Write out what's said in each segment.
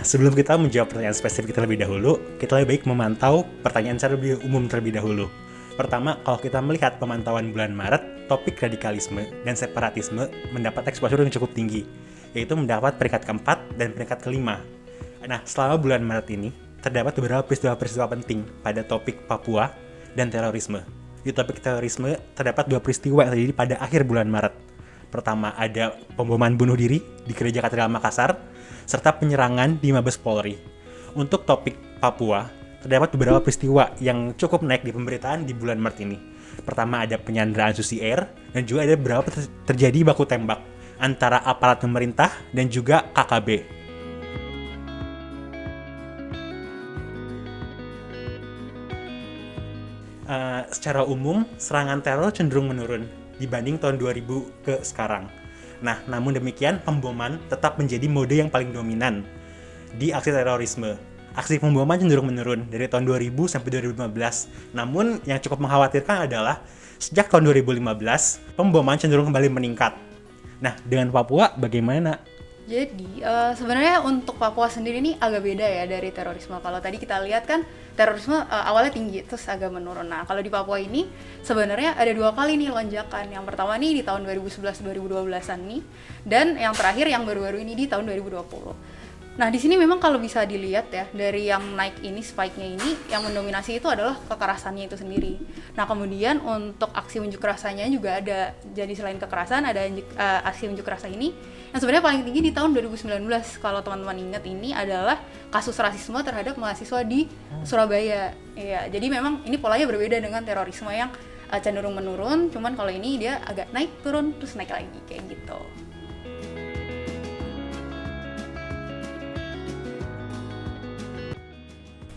Nah, sebelum kita menjawab pertanyaan spesifik terlebih dahulu, kita lebih baik memantau pertanyaan secara lebih umum terlebih dahulu. Pertama, kalau kita melihat pemantauan bulan Maret, topik radikalisme dan separatisme mendapat exposure yang cukup tinggi, yaitu mendapat peringkat keempat dan peringkat kelima. Nah, selama bulan Maret ini, terdapat beberapa peristiwa-peristiwa penting pada topik Papua dan terorisme. Di topik terorisme, terdapat 2 peristiwa yang terjadi pada akhir bulan Maret. Pertama, ada pemboman bunuh diri di Gereja Katedral Makassar, serta penyerangan di Mabes Polri. Untuk topik Papua, terdapat beberapa peristiwa yang cukup naik di pemberitaan di bulan Maret ini. Pertama, ada penyanderaan Susi Air, dan juga ada beberapa terjadi baku tembak antara aparat pemerintah dan juga KKB. Secara umum, serangan teror cenderung menurun dibanding tahun 2000 ke sekarang. Nah, namun demikian, pemboman tetap menjadi mode yang paling dominan di aksi terorisme. Aksi pemboman cenderung menurun dari tahun 2000 sampai 2015. Namun, yang cukup mengkhawatirkan adalah sejak tahun 2015, pemboman cenderung kembali meningkat. Nah, dengan Papua bagaimana? Jadi sebenarnya untuk Papua sendiri ini agak beda ya dari terorisme. Kalau tadi kita lihat kan terorisme awalnya tinggi terus agak menurun. Nah kalau di Papua ini sebenarnya ada 2 kali nih lonjakan. Yang pertama nih di tahun 2011-2012an nih, dan yang terakhir yang baru-baru ini di tahun 2020. Nah di sini memang kalau bisa dilihat ya, dari yang naik ini, spike-nya ini, yang mendominasi itu adalah kekerasannya itu sendiri. Nah kemudian untuk aksi unjuk rasanya juga ada. Jadi selain kekerasan ada aksi unjuk rasa ini yang sebenarnya paling tinggi di tahun 2019. Kalau teman-teman ingat, ini adalah kasus rasisme terhadap mahasiswa di Surabaya. Iya, jadi memang ini polanya berbeda dengan terorisme yang cenderung menurun. Cuman kalau ini dia agak naik turun terus naik lagi kayak gitu.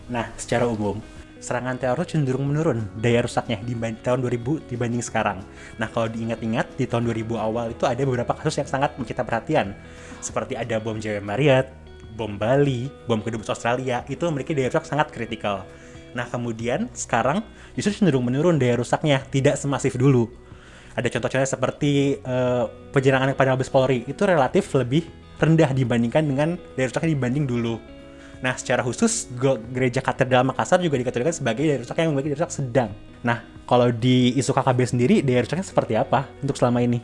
Nah, secara umum, serangan teror cenderung menurun daya rusaknya dibanding tahun 2000 dibanding sekarang. Nah, kalau diingat-ingat, di tahun 2000 awal itu ada beberapa kasus yang sangat mencita perhatian. Seperti ada bom JW Marriott, bom Bali, bom kedubes Australia, itu memiliki daya rusak sangat kritikal. Nah, kemudian sekarang justru cenderung menurun daya rusaknya, tidak semasif dulu. Ada contoh-contohnya seperti penyerangan kepada Mabes Polri, itu relatif lebih rendah dibandingkan dengan daya rusaknya dibanding dulu. Nah, secara khusus, Gereja Katedral Makassar juga dikategorikan sebagai daya rusak yang memiliki daya rusak sedang. Nah, kalau di isu KKB sendiri, daya rusaknya seperti apa untuk selama ini?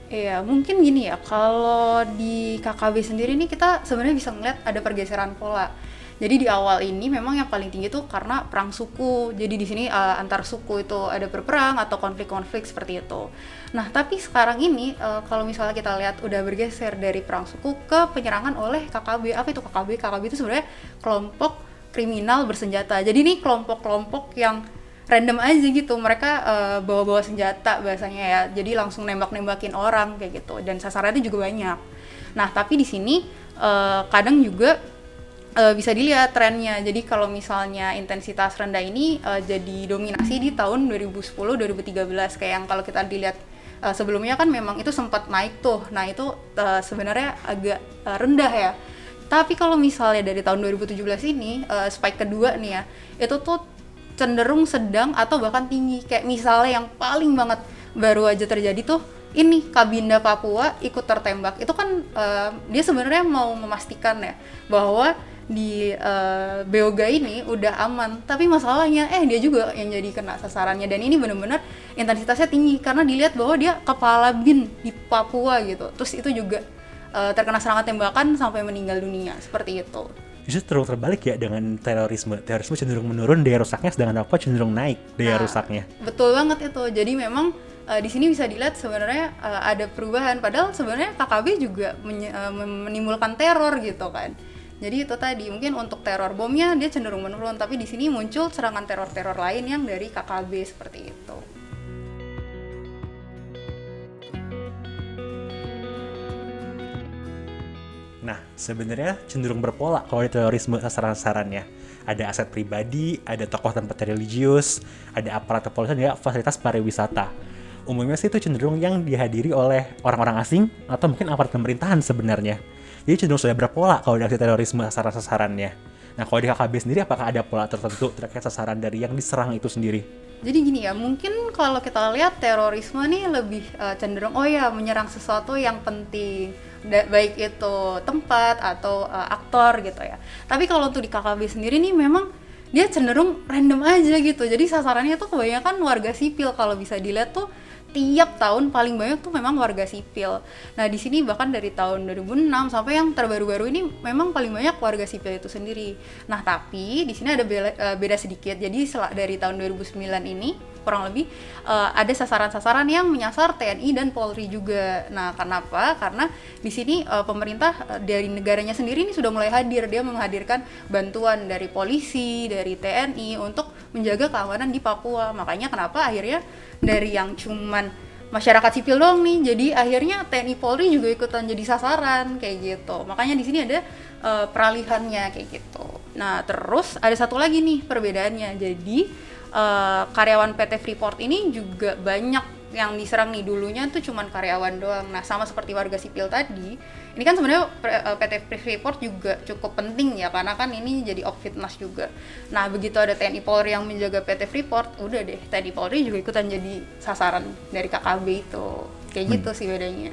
Iya, mungkin gini ya, kalau di KKB sendiri nih kita sebenarnya bisa ngeliat ada pergeseran pola. Jadi di awal ini memang yang paling tinggi tuh karena perang suku. Jadi di sini antar suku itu ada berperang atau konflik-konflik seperti itu. Nah, tapi sekarang ini kalau misalnya kita lihat udah bergeser dari perang suku ke penyerangan oleh KKB. Apa itu KKB? KKB itu sebenarnya kelompok kriminal bersenjata. Jadi ini kelompok-kelompok yang random aja gitu. Mereka bawa-bawa senjata bahasanya ya. Jadi langsung nembak-nembakin orang kayak gitu. Dan sasarannya juga banyak. Nah, tapi di sini kadang juga bisa dilihat trennya. Jadi kalau misalnya intensitas rendah ini jadi dominasi di tahun 2010-2013, kayak yang kalau kita dilihat sebelumnya kan memang itu sempat naik tuh. Nah itu sebenarnya agak rendah ya. Tapi kalau misalnya dari tahun 2017 ini spike kedua nih ya, itu tuh cenderung sedang atau bahkan tinggi. Kayak misalnya yang paling banget baru aja terjadi tuh ini Kabinda Papua ikut tertembak. Itu kan dia sebenarnya mau memastikan ya bahwa di Beoga ini udah aman, tapi masalahnya dia juga yang jadi kena sasarannya. Dan ini benar-benar intensitasnya tinggi karena dilihat bahwa dia kepala bin di Papua gitu. Terus itu juga terkena serangan tembakan sampai meninggal dunia, seperti itu. Justru terlalu terbalik ya dengan terorisme. Terorisme cenderung menurun daya rusaknya, sedangkan apa cenderung naik daya rusaknya. Betul banget itu. Jadi memang di sini bisa dilihat sebenarnya ada perubahan. Padahal sebenarnya KKB juga menimbulkan teror gitu kan. Jadi itu tadi, mungkin untuk teror bomnya dia cenderung menurun, tapi di sini muncul serangan teror-teror lain yang dari KKB seperti itu. Nah, sebenarnya cenderung berpola kalau di terorisme sasaran-sasarannya. Ada aset pribadi, ada tokoh tempat religius, ada aparat kepolisian, dan fasilitas pariwisata. Umumnya sih itu cenderung yang dihadiri oleh orang-orang asing atau mungkin aparat pemerintahan sebenarnya. Jadi cenderung sudah berpola kalau di aksi terorisme sasaran-sasarannya. Nah, kalau di KKB sendiri apakah ada pola tertentu terkait sasaran dari yang diserang itu sendiri? Jadi gini ya, mungkin kalau kita lihat terorisme nih lebih cenderung menyerang sesuatu yang penting, baik itu tempat atau aktor gitu ya. Tapi kalau untuk di KKB sendiri nih memang dia cenderung random aja gitu. Jadi sasarannya tuh kebanyakan warga sipil. Kalau bisa dilihat tuh tiap tahun paling banyak tuh memang warga sipil. Nah di sini bahkan dari tahun 2006 sampai yang terbaru-baru ini memang paling banyak warga sipil itu sendiri. Nah tapi di sini ada beda sedikit. Jadi dari tahun 2009 ini kurang lebih ada sasaran-sasaran yang menyasar TNI dan Polri juga. Nah kenapa? Karena di sini pemerintah dari negaranya sendiri ini sudah mulai hadir. Dia menghadirkan bantuan dari polisi, dari TNI untuk menjaga keamanan di Papua. Makanya kenapa akhirnya dari yang cuman masyarakat sipil doang nih, jadi akhirnya TNI Polri juga ikutan jadi sasaran kayak gitu. Makanya di sini ada peralihannya kayak gitu. Nah terus ada satu lagi nih perbedaannya. Jadi karyawan PT Freeport ini juga banyak yang diserang nih. Dulunya tuh cuman karyawan doang. Nah sama seperti warga sipil tadi, ini kan sebenarnya PT Freeport juga cukup penting ya, karena kan ini jadi Opfitnas juga. Nah begitu ada TNI Polri yang menjaga PT Freeport, udah deh TNI Polri juga ikutan jadi sasaran dari KKB itu. Kayak gitu sih bedanya.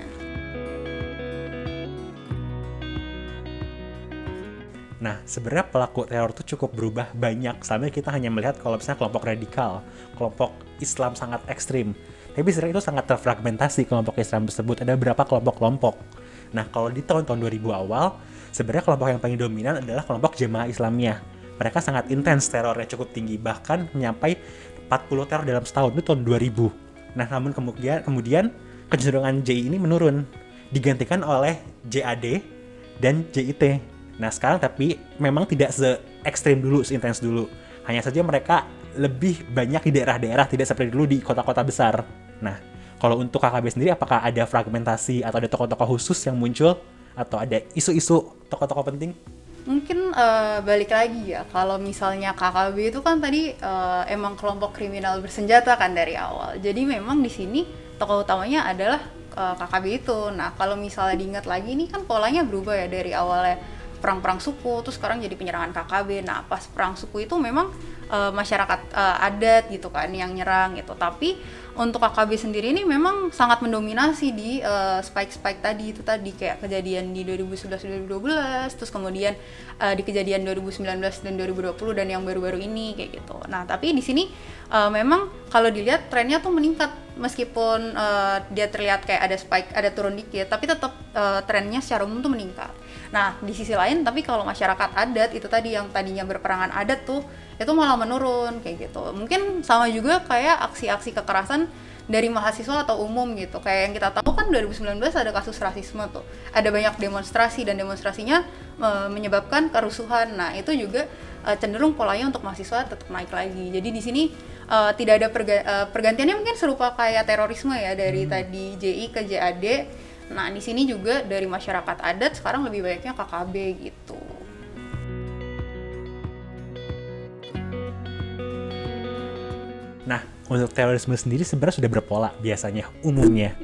Nah, sebenarnya pelaku teror itu cukup berubah banyak, sampai kita hanya melihat kalau misalnya kelompok radikal, kelompok Islam sangat ekstrim. Tapi sebenarnya itu sangat terfragmentasi kelompok Islam tersebut, ada beberapa kelompok-kelompok. Nah, kalau di tahun-tahun 2000 awal, sebenarnya kelompok yang paling dominan adalah kelompok Jemaah Islamiyah. Mereka sangat intens, terornya cukup tinggi, bahkan mencapai 40 teror dalam setahun, itu tahun 2000. Nah, namun kemudian kecenderungan JI ini menurun, digantikan oleh JAD dan JIT. Nah sekarang tapi memang tidak se-ekstrim dulu, se-intens dulu. Hanya saja mereka lebih banyak di daerah-daerah, tidak seperti dulu di kota-kota besar. Nah, kalau untuk KKB sendiri apakah ada fragmentasi atau ada tokoh-tokoh khusus yang muncul? Atau ada isu-isu tokoh-tokoh penting? Mungkin balik lagi ya, kalau misalnya KKB itu kan tadi emang kelompok kriminal bersenjata kan dari awal. Jadi memang di sini tokoh utamanya adalah KKB itu. Nah kalau misalnya diingat lagi, ini kan polanya berubah ya dari awalnya perang-perang suku, terus sekarang jadi penyerangan KKB. Nah pas perang suku itu memang masyarakat adat gitu kan yang nyerang gitu. Tapi untuk KKB sendiri ini memang sangat mendominasi di spike-spike tadi itu tadi, kayak kejadian di 2011-2012, terus kemudian di kejadian 2019 dan 2020 dan yang baru-baru ini kayak gitu. Nah tapi di sini memang kalau dilihat trennya tuh meningkat, meskipun dia terlihat kayak ada spike, ada turun dikit, tapi tetap trennya secara umum tuh meningkat. Nah di sisi lain, tapi kalau masyarakat adat itu tadi yang tadinya berperangan adat tuh itu malah menurun kayak gitu. Mungkin sama juga kayak aksi-aksi kekerasan dari mahasiswa atau umum gitu. Kayak yang kita tahu kan 2019 ada kasus rasisme tuh. Ada banyak demonstrasi dan demonstrasinya menyebabkan kerusuhan. Nah, itu juga cenderung polanya untuk mahasiswa tetap naik lagi. Jadi di sini tidak ada pergantiannya, mungkin serupa kayak terorisme ya, dari tadi JI ke JAD. Nah, di sini juga dari masyarakat adat sekarang lebih banyaknya KKB gitu. Nah, untuk terorisme sendiri sebenarnya sudah berpola biasanya, umumnya.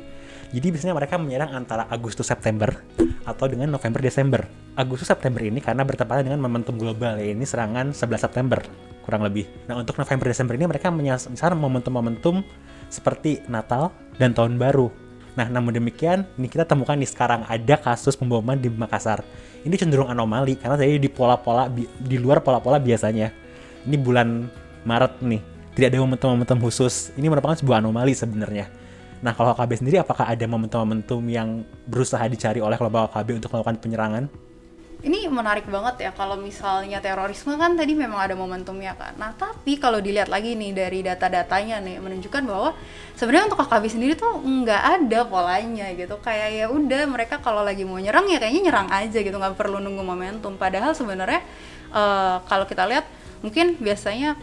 Jadi biasanya mereka menyerang antara Agustus-September atau dengan November-Desember. Agustus-September ini karena bertepatan dengan momentum global, ya ini serangan 11 September, kurang lebih. Nah, untuk November-Desember ini mereka menyasar momentum-momentum seperti Natal dan Tahun Baru. Nah, namun demikian, ini kita temukan nih sekarang ada kasus pemboman di Makassar. Ini cenderung anomali, karena tadi di luar pola-pola biasanya. Ini bulan Maret nih. Tidak ada momentum-momentum khusus. Ini merupakan sebuah anomali sebenarnya. Nah, kalau KKB sendiri apakah ada momentum-momentum yang berusaha dicari oleh kelompok KKB untuk melakukan penyerangan? Ini menarik banget ya, kalau misalnya terorisme kan tadi memang ada momentumnya kan. Nah, tapi kalau dilihat lagi nih dari data-datanya nih menunjukkan bahwa sebenarnya untuk KKB sendiri tuh nggak ada polanya gitu. Kayak ya udah mereka kalau lagi mau nyerang ya kayaknya nyerang aja gitu, nggak perlu nunggu momentum. Padahal sebenarnya kalau kita lihat mungkin biasanya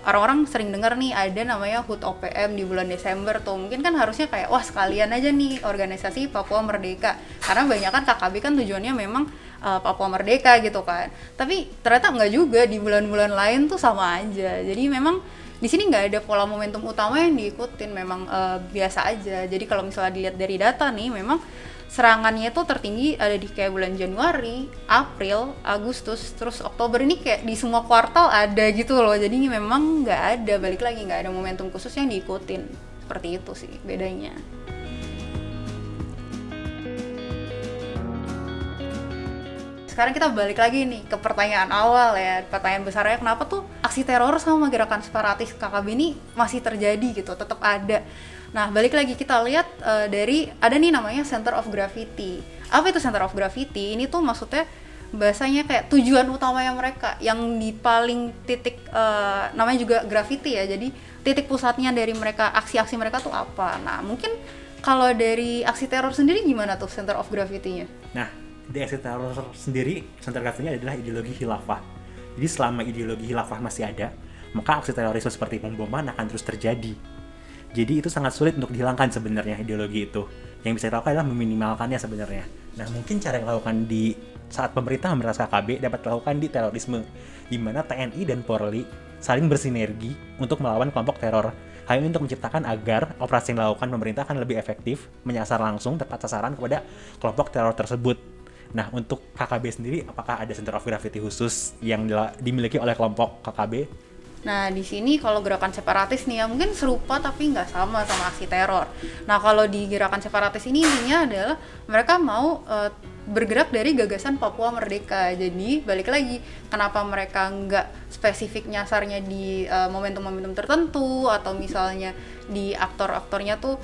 orang-orang sering dengar nih ada namanya HUT OPM di bulan Desember tuh. Mungkin kan harusnya kayak wah sekalian aja nih organisasi Papua Merdeka. Karena banyak kan KKB kan tujuannya memang Papua Merdeka gitu kan. Tapi ternyata nggak juga, di bulan-bulan lain tuh sama aja. Jadi memang di sini nggak ada pola momentum utama yang diikutin, memang biasa aja. Jadi kalau misalnya dilihat dari data nih, memang serangannya itu tertinggi ada di kayak bulan Januari, April, Agustus, terus Oktober. Ini kayak di semua kuartal ada gitu loh. Jadi memang nggak ada, balik lagi nggak ada momentum khusus yang diikutin. Seperti itu sih bedanya. sekarang kita balik lagi nih ke pertanyaan awal ya. Pertanyaan besarnya kenapa tuh aksi teror sama gerakan separatis KKB ini masih terjadi gitu, tetap ada. Nah, balik lagi kita lihat dari ada nih namanya Center of Gravity. Apa itu Center of Gravity? Ini tuh maksudnya bahasanya kayak tujuan utamanya mereka yang di paling titik namanya juga gravity ya. Jadi titik pusatnya dari mereka, aksi-aksi mereka tuh apa. Nah, mungkin kalau dari aksi teror sendiri gimana tuh Center of Gravity-nya? Nah, di aksi teror sendiri, center gravity-nya adalah ideologi khilafah. Jadi selama ideologi khilafah masih ada, maka aksi terorisme seperti pemboman akan terus terjadi. Jadi itu sangat sulit untuk dihilangkan sebenarnya ideologi itu. Yang bisa dilakukan adalah meminimalkannya sebenarnya. Nah, mungkin cara yang dilakukan di saat pemerintah memberantas KKB dapat dilakukan di terorisme, di mana TNI dan Polri saling bersinergi untuk melawan kelompok teror. Hal ini untuk menciptakan agar operasi yang dilakukan pemerintah akan lebih efektif, menyasar langsung tepat sasaran kepada kelompok teror tersebut. Nah, untuk KKB sendiri, apakah ada center of gravity khusus yang dimiliki oleh kelompok KKB? Nah, di sini kalau gerakan separatis nih ya mungkin serupa tapi nggak sama aksi teror. Nah, kalau di gerakan separatis ini intinya adalah mereka mau bergerak dari gagasan Papua Merdeka. Jadi balik lagi, kenapa mereka nggak spesifik nyasarnya di momentum-momentum tertentu atau misalnya di aktor-aktornya tuh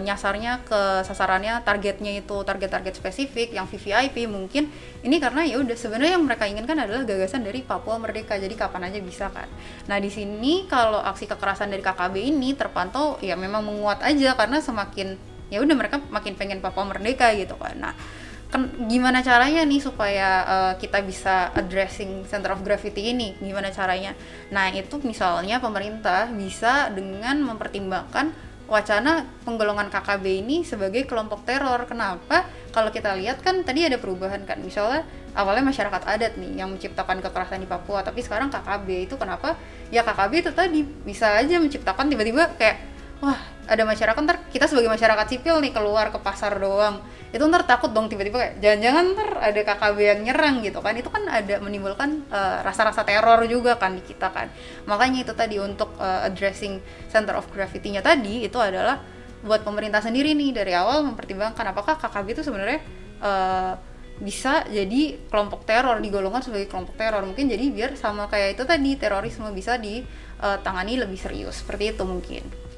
nyasarnya ke sasarannya, targetnya itu target-target spesifik yang VVIP mungkin. Ini karena ya udah sebenarnya yang mereka inginkan adalah gagasan dari Papua Merdeka. Jadi kapan aja bisa kan. Nah, di sini kalau aksi kekerasan dari KKB ini terpantau ya memang menguat aja karena semakin ya udah mereka makin pengen Papua Merdeka gitu kan. Nah, gimana caranya nih supaya kita bisa addressing center of gravity ini? Gimana caranya? Nah, itu misalnya pemerintah bisa dengan mempertimbangkan wacana penggolongan KKB ini sebagai kelompok teror. Kenapa? Kalau kita lihat kan tadi ada perubahan kan, misalnya awalnya masyarakat adat nih yang menciptakan kekerasan di Papua, tapi sekarang KKB itu kenapa? Ya KKB itu tadi bisa aja menciptakan tiba-tiba kayak wah ada masyarakat, ntar kita sebagai masyarakat sipil nih keluar ke pasar doang, itu ntar takut dong tiba-tiba kayak jangan-jangan ntar ada KKB yang nyerang gitu kan. Itu kan ada menimbulkan rasa-rasa teror juga kan di kita kan. Makanya itu tadi untuk addressing center of gravity-nya tadi itu adalah buat pemerintah sendiri nih dari awal mempertimbangkan apakah KKB itu sebenarnya bisa jadi kelompok teror, digolongkan sebagai kelompok teror. Mungkin jadi biar sama kayak itu tadi, terorisme bisa ditangani lebih serius, seperti itu mungkin.